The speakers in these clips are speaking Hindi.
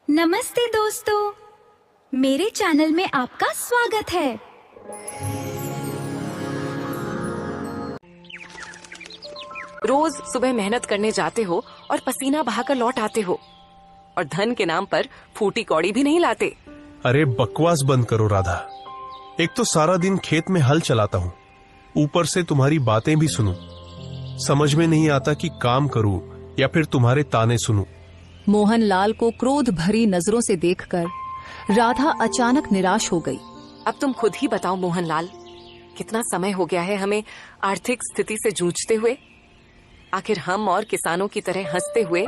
नमस्ते दोस्तों, मेरे चैनल में आपका स्वागत है। रोज सुबह मेहनत करने जाते हो और पसीना बहाकर लौट आते हो और धन के नाम पर फूटी कौड़ी भी नहीं लाते। अरे बकवास बंद करो राधा। एक तो सारा दिन खेत में हल चलाता हूँ, ऊपर से तुम्हारी बातें भी सुनूं। समझ में नहीं आता कि काम करूं या फिर तुम्हारे ताने सुनूं। मोहनलाल को क्रोध भरी नजरों से देखकर राधा अचानक निराश हो गई। अब तुम खुद ही बताओ मोहनलाल, कितना समय हो गया है हमें आर्थिक स्थिति से जूझते हुए। आखिर हम और किसानों की तरह हंसते हुए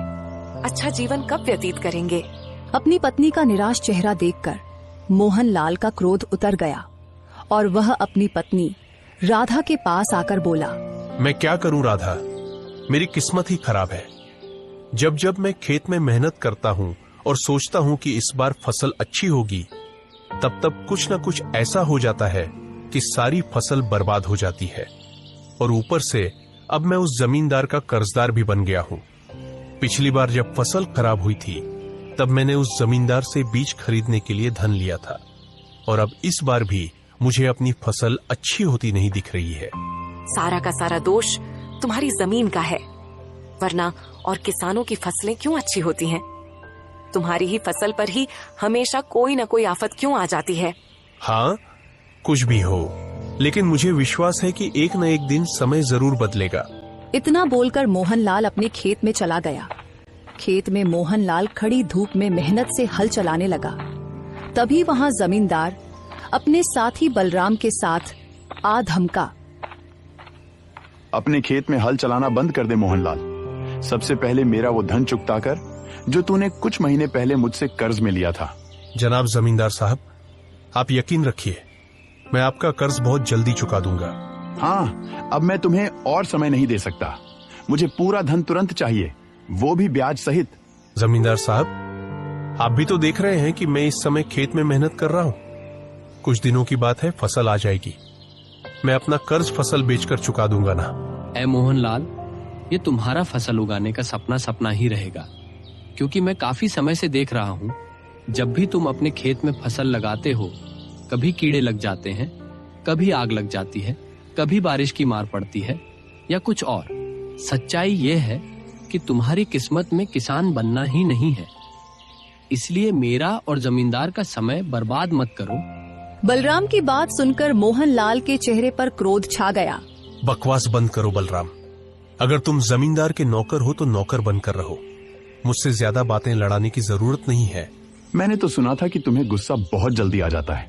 अच्छा जीवन कब व्यतीत करेंगे? अपनी पत्नी का निराश चेहरा देखकर मोहनलाल का क्रोध उतर गया और वह अपनी पत्नी राधा के पास आकर बोला, मैं क्या करूं राधा, मेरी किस्मत ही खराब है। जब जब मैं खेत में मेहनत करता हूं और सोचता हूं कि इस बार फसल अच्छी होगी, तब तब कुछ न कुछ ऐसा हो जाता है कि सारी फसल बर्बाद हो जाती है। और ऊपर से अब मैं उस जमींदार का कर्जदार भी बन गया हूं। पिछली बार जब फसल खराब हुई थी, तब मैंने उस जमींदार से बीज खरीदने के लिए धन लिया था, और अब इस बार भी मुझे अपनी फसल अच्छी होती नहीं दिख रही है। सारा का सारा दोष तुम्हारी जमीन का है, वरना और किसानों की फसलें क्यों अच्छी होती हैं? तुम्हारी ही फसल पर ही हमेशा कोई न कोई आफत क्यों आ जाती है? हाँ, कुछ भी हो, लेकिन मुझे विश्वास है कि एक न एक दिन समय जरूर बदलेगा। इतना बोलकर मोहनलाल अपने खेत में चला गया। खेत में मोहनलाल खड़ी धूप में मेहनत से हल चलाने लगा। तभी वहां जमींदार अपने साथी बलराम के साथ आ धमका, अपने खेत में हल चलाना बंद कर दे मोहनलाल। सबसे पहले मेरा वो धन चुकता कर जो तूने कुछ महीने पहले मुझसे कर्ज में लिया था। जनाब जमींदार साहब, आप यकीन रखिए, मैं आपका कर्ज बहुत जल्दी चुका दूंगा। हाँ, अब मैं तुम्हें और समय नहीं दे सकता। मुझे पूरा धन तुरंत चाहिए, वो भी ब्याज सहित। जमींदार साहब, आप भी तो देख रहे हैं कि मैं इस समय खेत में मेहनत कर रहा हूँ। कुछ दिनों की बात है, फसल आ जाएगी। मैं अपना कर्ज फसल बेचकर चुका दूंगा ना। ऐ मोहनलाल, ये तुम्हारा फसल उगाने का सपना सपना ही रहेगा, क्योंकि मैं काफी समय से देख रहा हूँ, जब भी तुम अपने खेत में फसल लगाते हो, कभी कीड़े लग जाते हैं, कभी आग लग जाती है, कभी बारिश की मार पड़ती है या कुछ और। सच्चाई ये है कि तुम्हारी किस्मत में किसान बनना ही नहीं है। इसलिए मेरा और जमींदार का समय बर्बाद मत करो। बलराम की बात सुनकर मोहनलाल के चेहरे पर क्रोध छा गया। बकवास बंद करो बलराम। अगर तुम जमींदार के नौकर हो तो नौकर बनकर रहो। मुझसे ज्यादा बातें लड़ाने की जरूरत नहीं है। मैंने तो सुना था कि तुम्हें गुस्सा बहुत जल्दी आ जाता है,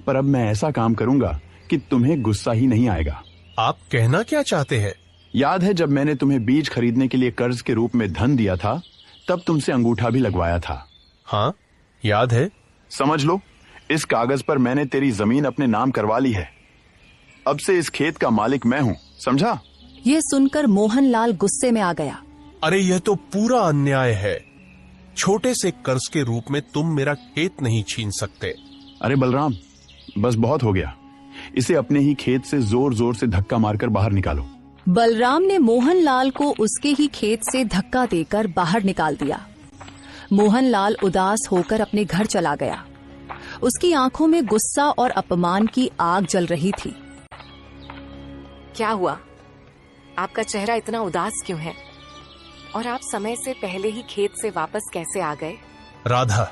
पर अब मैं ऐसा काम करूंगा कि तुम्हें गुस्सा ही नहीं आएगा। आप कहना क्या चाहते हैं? याद है जब मैंने तुम्हें बीज खरीदने के लिए कर्ज के रूप में धन दिया था, तब तुमसे अंगूठा भी लगवाया था। हाँ, याद है। समझ लो, इस कागज पर मैंने तेरी जमीन अपने नाम करवा ली है। अब से इस खेत का मालिक मैं हूँ, समझा? यह सुनकर मोहनलाल गुस्से में आ गया। अरे यह तो पूरा अन्याय है। छोटे से कर्ज के रूप में तुम मेरा खेत नहीं छीन सकते। अरे बलराम, बस बहुत हो गया। इसे अपने ही खेत से जोर जोर से धक्का मारकर बाहर निकालो। बलराम ने मोहनलाल को उसके ही खेत से धक्का देकर बाहर निकाल दिया। मोहनलाल उदास होकर अपने घर चला गया। उसकी आंखों में गुस्सा और अपमान की आग जल रही थी। क्या हुआ? आपका चेहरा इतना उदास क्यों है? और आप समय से पहले ही खेत से वापस कैसे आ गए? राधा,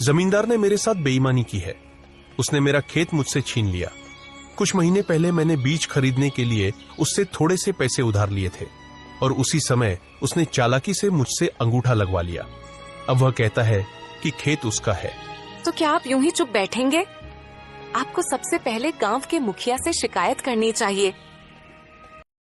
जमींदार ने मेरे साथ बेईमानी की है। उसने मेरा खेत मुझसे छीन लिया। कुछ महीने पहले मैंने बीज खरीदने के लिए उससे थोड़े से पैसे उधार लिए थे, और उसी समय उसने चालाकी से मुझसे अंगूठा लगवा लिया। अब वह कहता है कि खेत उसका है। तो क्या आप यूं ही चुप बैठेंगे? आपको सबसे पहले गांव के मुखिया से शिकायत करनी चाहिए।